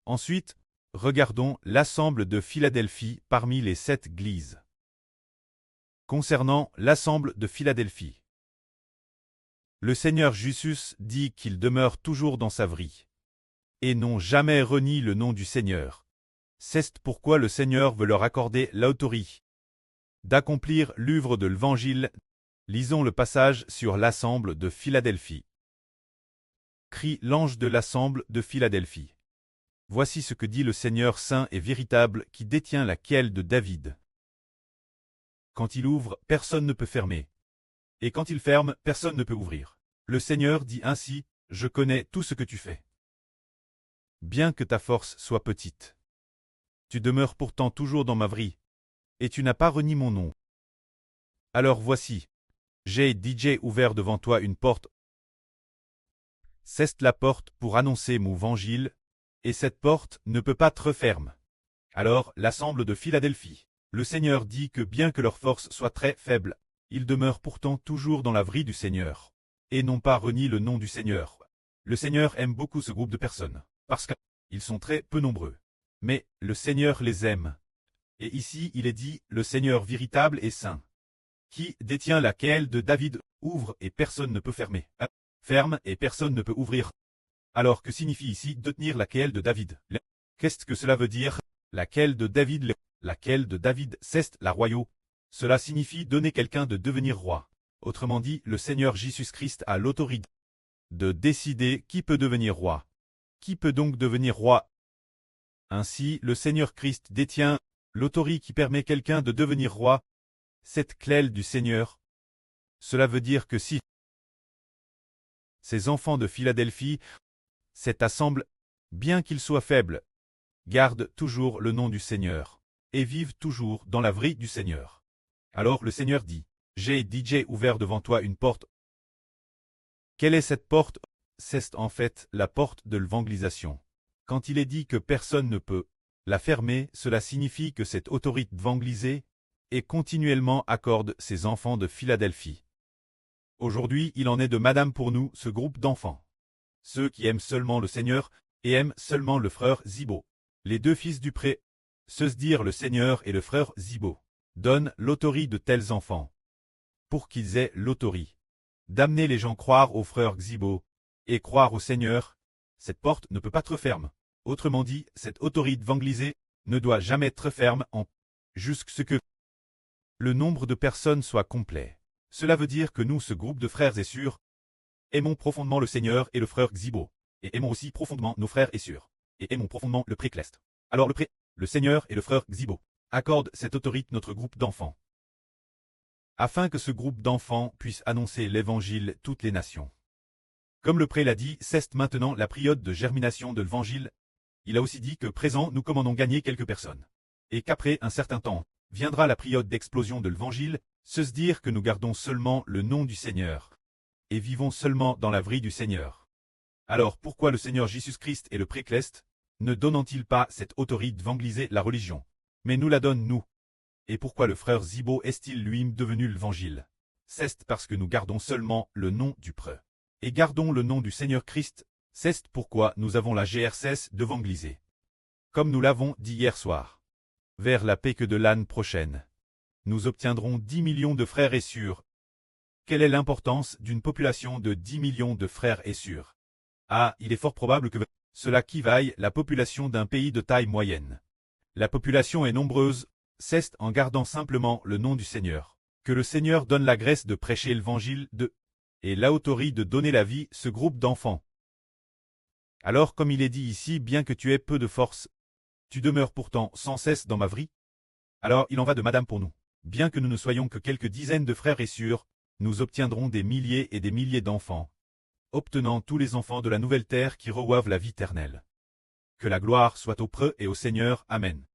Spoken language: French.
Ensuite, regardons l'assemble de Philadelphie parmi les 7 églises. Concernant l'assemble de Philadelphie, le Seigneur Jésus dit qu'il demeure toujours dans sa vie, et n'ont jamais renié le nom du Seigneur. C'est pourquoi le Seigneur veut leur accorder l'autorité d'accomplir l'œuvre de l'Évangile. Lisons le passage sur l'assemble de Philadelphie. Crie l'ange de l'assemble de Philadelphie. Voici ce que dit le Seigneur saint et véritable qui détient la quelle de David. Quand il ouvre, personne ne peut fermer. Et quand il ferme, personne ne peut ouvrir. Le Seigneur dit ainsi, je connais tout ce que tu fais. Bien que ta force soit petite, tu demeures pourtant toujours dans ma vie, et tu n'as pas renié mon nom. Alors voici, j'ai déjà ouvert devant toi une porte. C'est la porte pour annoncer mon évangile, et cette porte ne peut pas être ferme. Alors, l'assemble de Philadelphie, le Seigneur dit que bien que leur force soit très faible, ils demeurent pourtant toujours dans la vie du Seigneur, et n'ont pas renié le nom du Seigneur. Le Seigneur aime beaucoup ce groupe de personnes, parce qu'ils sont très peu nombreux. Mais le Seigneur les aime. Et ici il est dit, le Seigneur véritable et saint, qui détient la quelle de David, ouvre et personne ne peut fermer, ferme et personne ne peut ouvrir. Alors que signifie ici de tenir la quelle de David? Qu'est-ce que cela veut dire? La quelle de David, la quelle de David, c'est la royauté. Cela signifie donner quelqu'un de devenir roi. Autrement dit, le Seigneur Jésus-Christ a l'autorité de décider qui peut devenir roi. Qui peut donc devenir roi? Ainsi, le Seigneur Christ détient l'autorité qui permet quelqu'un de devenir roi. Cette clé du Seigneur. Cela veut dire que si ces enfants de Philadelphie, cette assemble, bien qu'ils soient faibles, gardent toujours le nom du Seigneur, et vivent toujours dans la vie du Seigneur. Alors le Seigneur dit, j'ai déjà ouvert devant toi une porte. Quelle est cette porte? C'est en fait la porte de l'évangélisation. Quand il est dit que personne ne peut la fermer, cela signifie que cette autorité d'évangéliser est continuellement accorde ses enfants de Philadelphie. Aujourd'hui, il en est de Madame pour nous, ce groupe d'enfants. Ceux qui aiment seulement le Seigneur et aiment seulement le frère Zibo. Les deux fils du pré, se dire le Seigneur et le frère Zibo, donnent l'autorité de tels enfants. Pour qu'ils aient l'autorité d'amener les gens croire au frère Zibo et croire au Seigneur, cette porte ne peut pas être ferme. Autrement dit, cette autorité d'évangéliser ne doit jamais être ferme jusqu'à ce que le nombre de personnes soit complet. Cela veut dire que nous, ce groupe de frères et sœurs, aimons profondément le Seigneur et le frère Zibo, et aimons aussi profondément nos frères et sœurs, et aimons profondément le pré-clest. Alors le Seigneur et le frère Zibo accordent cette autorité à notre groupe d'enfants, afin que ce groupe d'enfants puisse annoncer l'évangile à toutes les nations. Comme le pré l'a dit, c'est maintenant la période de germination de l'évangile. Il a aussi dit que présent nous commandons gagner quelques personnes, et qu'après un certain temps, viendra la période d'explosion de l'évangile, se dire que nous gardons seulement le nom du Seigneur, et vivons seulement dans la vie du Seigneur. Alors pourquoi le Seigneur Jésus-Christ et le pré-clest ne donnant-il pas cette autorité d'évangéliser la religion, mais nous la donne nous? Et pourquoi le frère Zibo est-il lui-même devenu l'évangile? C'est parce que nous gardons seulement le nom du pré, et gardons le nom du Seigneur Christ. C'est pourquoi nous avons la GRCS d'évangéliser. Comme nous l'avons dit hier soir. Vers la paix que de l'année prochaine, nous obtiendrons 10 millions de frères et sœurs. Quelle est l'importance d'une population de 10 millions de frères et sœurs? Ah, il est fort probable que cela équivaille la population d'un pays de taille moyenne. La population est nombreuse, c'est en gardant simplement le nom du Seigneur, que le Seigneur donne la grâce de prêcher l'évangile et l'autorité de donner la vie ce groupe d'enfants. Alors comme il est dit ici, bien que tu aies peu de force, tu demeures pourtant sans cesse dans ma vie. Alors il en va de Madame pour nous. Bien que nous ne soyons que quelques dizaines de frères et sœurs, nous obtiendrons des milliers et des milliers d'enfants, obtenant tous les enfants de la nouvelle terre qui reçoivent la vie éternelle. Que la gloire soit au preux et au Seigneur. Amen.